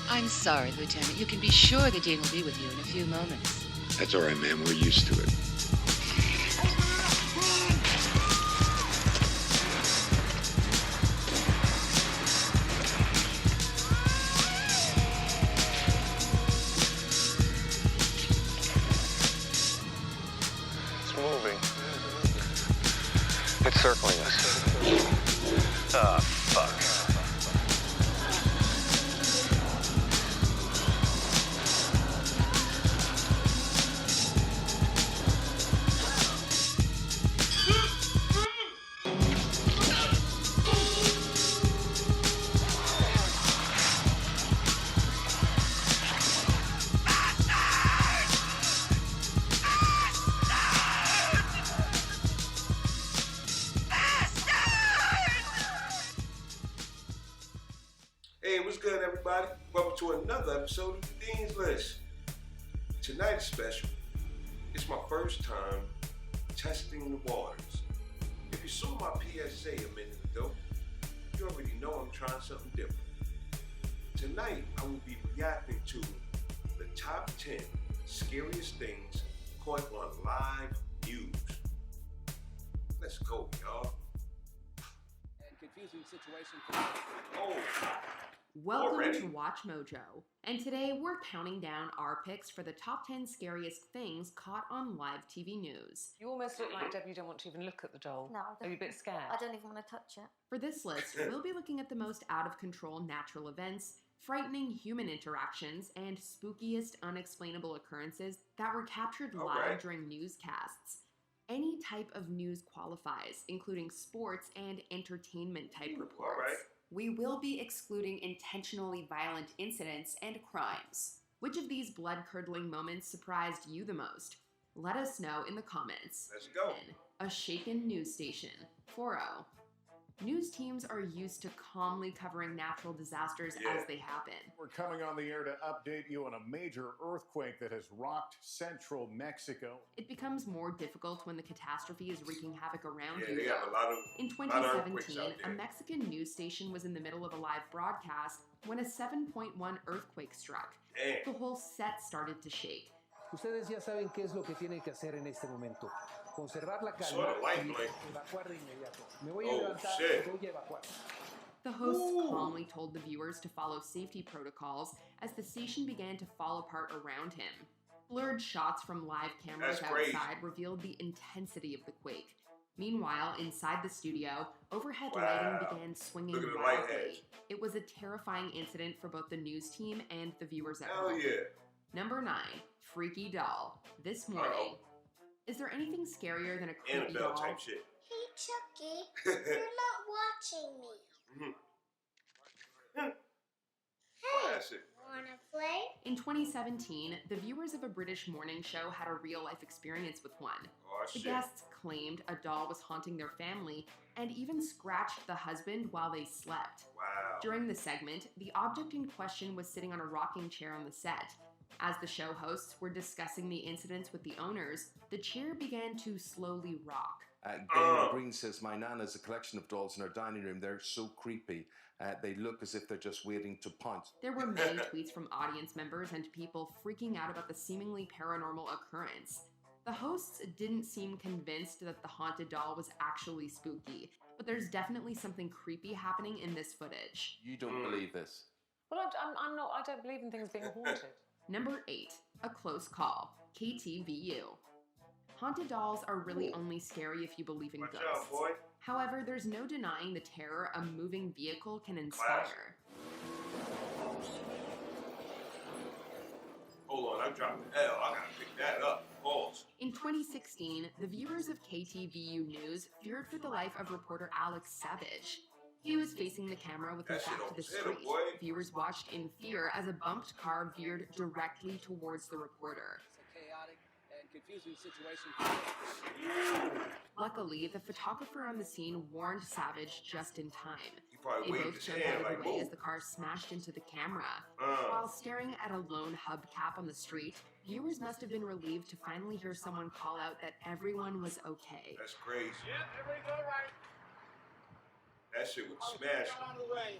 I'm sorry, Lieutenant. You can be sure the Dean will be with you in a few moments. That's all right, ma'am. We're used to it. It's moving. It's circling us. Ah, fuck. Hey, what's good, everybody? Welcome to another episode of the Dean's List. Tonight is special. It's my first time testing the waters. If you saw my PSA a minute ago, you already know I'm trying something different. Tonight, I will be reacting to the top 10 scariest things caught on live news. Let's go, y'all. Confusing situation. Oh. Welcome Already? to Watch Mojo, and today we're counting down our picks for the top 10 scariest things caught on live TV news. You almost look like, Deb, you don't want to even look at the doll. No, Are you a bit scared? I don't even want to touch it. For this list, we'll be looking at the most out-of-control natural events, frightening human interactions, and spookiest unexplainable occurrences that were captured live Alright. during newscasts. Any type of news qualifies, including sports and entertainment-type reports. Alright. We will be excluding intentionally violent incidents and crimes. Which of these blood-curdling moments surprised you the most? Let us know in the comments. Let's go. 10. A shaken news station. 4-0. News teams are used to calmly covering natural disasters as they happen. We're coming on the air to update you on a major earthquake that has rocked central Mexico. It becomes more difficult when the catastrophe is wreaking havoc around Yeah, you. they got a lot of In earthquakes 2017, out a there. Mexican news station was in the middle of a live broadcast when a 7.1 earthquake struck. Damn. The whole set started to shake. Ustedes ya saben qué es lo que tienen que hacer en este momento. Conservar la Saw calma the light y blink. evacuar de inmediato. Me voy a Oh, levantar shit. y voy a evacuar. The hosts Ooh. calmly told the viewers to follow safety protocols as the station began to fall apart around him. Blurred shots from live cameras That's crazy. outside revealed the intensity of the quake. Meanwhile, inside the studio, overhead Wow. lighting began swinging Look at the light wildly. hedge. It was a terrifying incident for both the news team and the viewers at Hell home. yeah. Number 9. Freaky doll. This morning. Uh-oh. Is there anything scarier than a creepy Annabelle doll? type shit. Hey, Chucky, you're not watching me. Hey, Classic. wanna play? In 2017, the viewers of a British morning show had a real-life experience with one. Oh, The shit. guests claimed a doll was haunting their family and even scratched the husband while they slept. Wow. During the segment, the object in question was sitting on a rocking chair on the set. As the show hosts were discussing the incidents with the owners, the chair began to slowly rock. Gaynor Green says, my nana's a collection of dolls in her dining room. They're so creepy. They look as if they're just waiting to pounce. There were many tweets from audience members and people freaking out about the seemingly paranormal occurrence. The hosts didn't seem convinced that the haunted doll was actually spooky, but there's definitely something creepy happening in this footage. You don't believe this. Well, I'm not. I don't believe in things being haunted. Number 8. A close call. KTVU. Haunted dolls are really only scary if you believe in Watch ghosts. out, boy. However, there's no denying the terror a moving vehicle can inspire. Hold on, I'm dropping L. I gotta pick that up. Pause. In 2016, the viewers of KTVU News feared for the life of reporter Alex Savage. He was facing the camera with his That shit back to the almost hit him, street. boy. Viewers watched in fear as a bumped car veered directly towards the reporter. It's a chaotic and confusing situation. Luckily, the photographer on the scene warned Savage just in time. He probably They waved both his jumped hand out like, of the way move. as the car smashed into the camera. Uh. While staring at a lone hubcap on the street, viewers must have been relieved to finally hear someone call out that everyone was okay. That's crazy. Yeah, everything's all right. That shit would smash. On the way.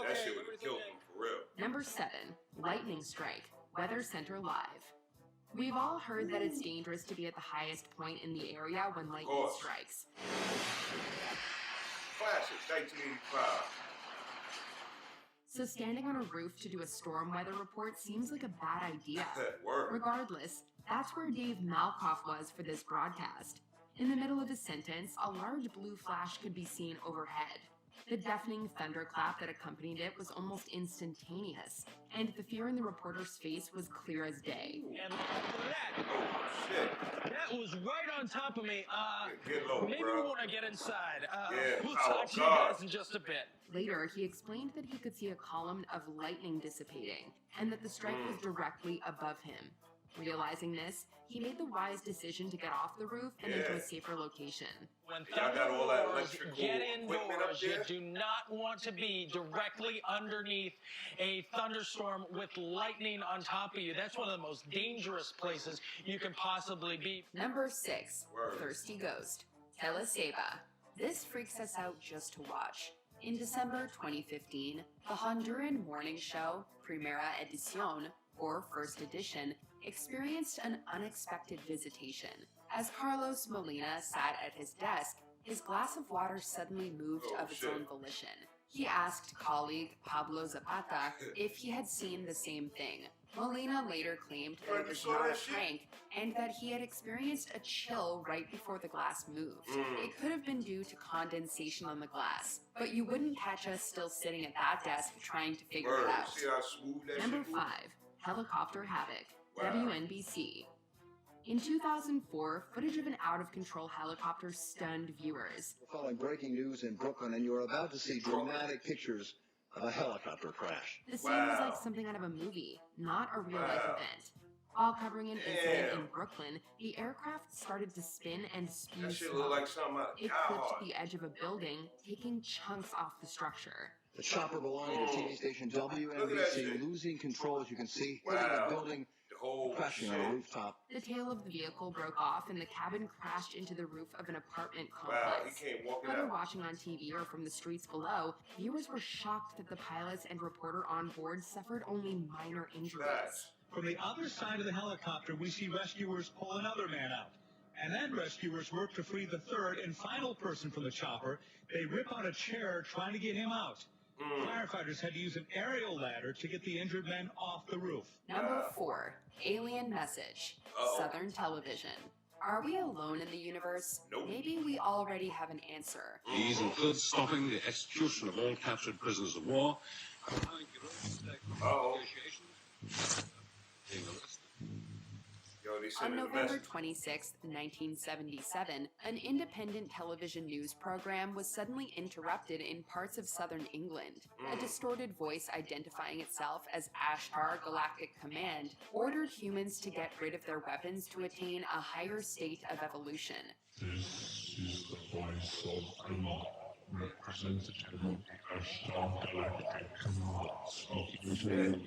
That shit would have killed him for real. Number 7, lightning strike, Weather Center Live. We've all heard that it's dangerous to be at the highest point in the area when lightning strikes. Classic, 1985. So standing on a roof to do a storm weather report seems like a bad idea. Word. Regardless, that's where Dave Malkoff was for this broadcast. In the middle of his sentence, a large blue flash could be seen overhead. The deafening thunderclap that accompanied it was almost instantaneous, and the fear in the reporter's face was clear as day. And that, Oh, shit. that was right on top of me. Get low, Maybe bro. we want to get inside. Yeah. We'll Oh, talk to you God. guys in just a bit. Later, he explained that he could see a column of lightning dissipating, and that the strike was directly above him. Realizing this, he made the wise decision to get off the roof and into a safer location. When Y'all got all that thunder roars, electrical get equipment up indoors. You there? do not want to be directly underneath a thunderstorm with lightning on top of you. That's one of the most dangerous places you can possibly be. Number 6, Word. Thirsty Ghost, Teleseba. This freaks us out just to watch. In December 2015, the Honduran morning show, Primera Edición, or First Edition, experienced an unexpected visitation. As Carlos Molina sat at his desk, his glass of water suddenly moved of its own volition. He asked colleague Pablo Zapata if he had seen the same thing. Molina later claimed that it was not a prank and that he had experienced a chill right before the glass moved. It could have been due to condensation on the glass, but you wouldn't catch us still sitting at that desk trying to figure Word. it out. See how smooth that Number shit 5, Helicopter Havoc, Wow. WNBC. In 2004, footage of an out-of-control helicopter stunned viewers. We're following breaking news in Brooklyn, and you're about to see dramatic pictures of a helicopter crash. The scene was like something out of a movie, not a real-life event. While covering an incident in Brooklyn, the aircraft started to spin and speed That shit slow. look like something out of It Cow clipped Hard. the edge of a building, taking chunks off the structure. The chopper belonging to TV station Look at that WNBC shit. losing control, as you can see, Wow. hitting a building, The whole crashing on a rooftop. The tail of the vehicle broke off and the cabin crashed into the roof of an apartment Wow, he complex. came walking Whether out. watching on TV or from the streets below, viewers were shocked that the pilots and reporter on board suffered only minor injuries. Facts. From the other side of the helicopter, we see rescuers pull another man out. And then rescuers work to free the third and final person from the chopper. They rip out a chair trying to get him out. Firefighters had to use an aerial ladder to get the injured men off the roof. Number 4, Alien Message, Southern Television. Are we alone in the universe? Nope. Maybe we already have an answer. These include stopping the execution of all captured prisoners of war, allowing negotiations, being arrested. Yo, they On sent in a November message. 26, 1977, an independent television news program was suddenly interrupted in parts of southern England. A distorted voice identifying itself as Ashtar Galactic Command ordered humans to get rid of their weapons to attain a higher state of evolution. This is the voice of Allah, representative of the Ashtar Galactic Command, speaking to you.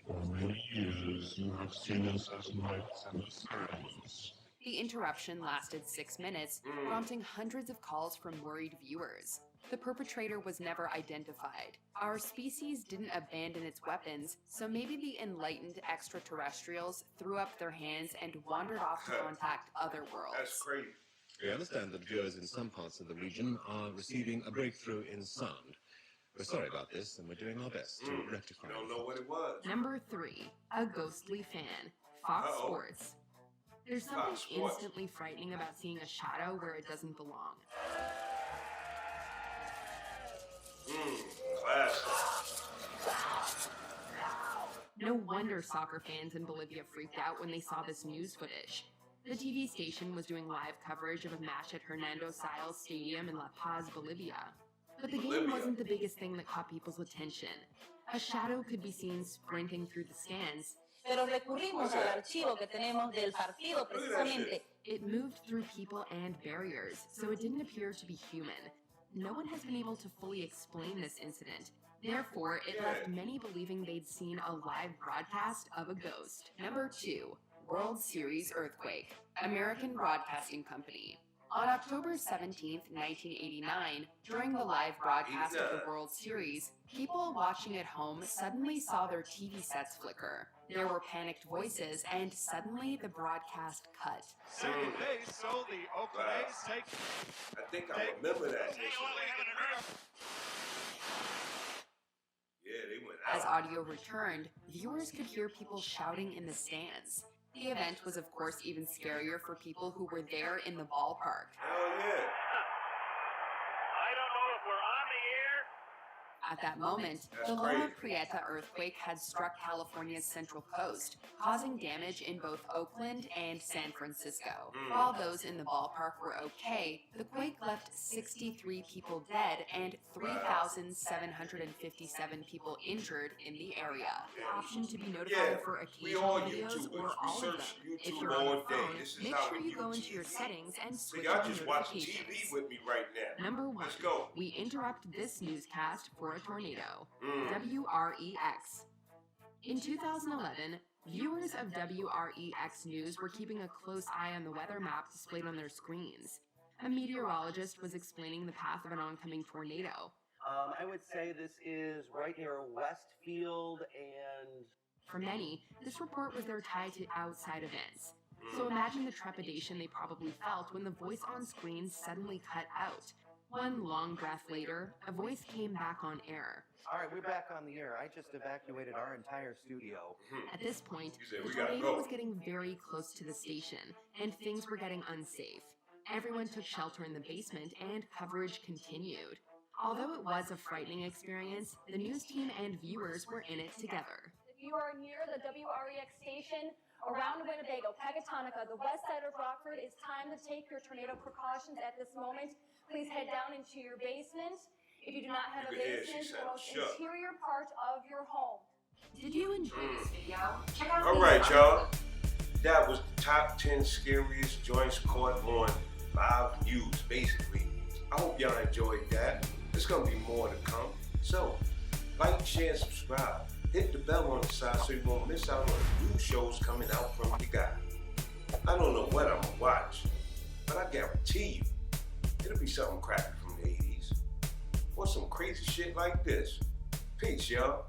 For many years, you have seen us as lights and as friends. The interruption lasted 6 minutes, prompting hundreds of calls from worried viewers. The perpetrator was never identified. Our species didn't abandon its weapons, so maybe the enlightened extraterrestrials threw up their hands and wandered off to contact other worlds. That's crazy. We understand that viewers in some parts of the region are receiving a breakthrough in sound. We're sorry about this, and we're doing our best to rectify it. Don't know what it was. Number 3, a ghostly fan, Fox Sports. There's something Fox Sports. instantly frightening about seeing a shadow where it doesn't belong. Classic. No wonder soccer fans in Bolivia freaked out when they saw this news footage. The TV station was doing live coverage of a match at Hernando Siles Stadium in La Paz, Bolivia. But the game wasn't the biggest thing that caught people's attention. A shadow could be seen sprinting through the stands. Pero recurrimos al archivo que tenemos del partido precisamente. It moved through people and barriers, so it didn't appear to be human. No one has been able to fully explain this incident. Therefore, it left many believing they'd seen a live broadcast of a ghost. Number 2, World Series Earthquake, American Broadcasting Company. On October 17, 1989, during the live broadcast of the World Series, people watching at home suddenly saw their TV sets flicker. There were panicked voices, and suddenly the broadcast cut. Second base, so the Oakland A's take. I think I remember that. Yeah, they went out. As audio returned, viewers could hear people shouting in the stands. The event was, of course, even scarier for people who were there in the ballpark. Hell yeah. I don't know if we're on the air. At that moment, the Loma Prieta earthquake had struck California's central coast, causing damage in both Oakland and San Francisco. While those in the ballpark were okay, the quake left 63 people dead and 3,757 people injured in the area. Option to be notified for occasional videos or all of them. If you're on the phone, make sure you go into your settings and switch on notifications. TV with me right now. Number 1, let's go. We interrupt this newscast for a tornado. WREX. In 2011, viewers of WREX News were keeping a close eye on the weather map displayed on their screens. A meteorologist was explaining the path of an oncoming tornado. I would say this is right near Westfield and... For many, this report was their tie to outside events. So imagine the trepidation they probably felt when the voice on screen suddenly cut out. One long breath later, a voice came back on air. All right, we're back on the air. I just evacuated our entire studio. At this point, the tornado was getting very close to the station, and things were getting unsafe. Everyone took shelter in the basement, and coverage continued. Although it was a frightening experience, the news team and viewers were in it together. If you are near the WREX station, around Winnebago, Pegatonica, the west side of Rockford, it's time to take your tornado precautions at this moment. Please head down into your basement. If you do not have a basement, the most interior part of your home. Did you enjoy this video? Check out all right, y'all. That was the top 10 scariest joints caught on live news, basically. I hope y'all enjoyed that. There's going to be more to come. So, like, share, and subscribe. Hit the bell on the side so you won't miss out on new shows coming out from the guy. I don't know what I'm going to watch, but I guarantee you, it'll be something crappy from the 80s. Or some crazy shit like this. Peace, y'all.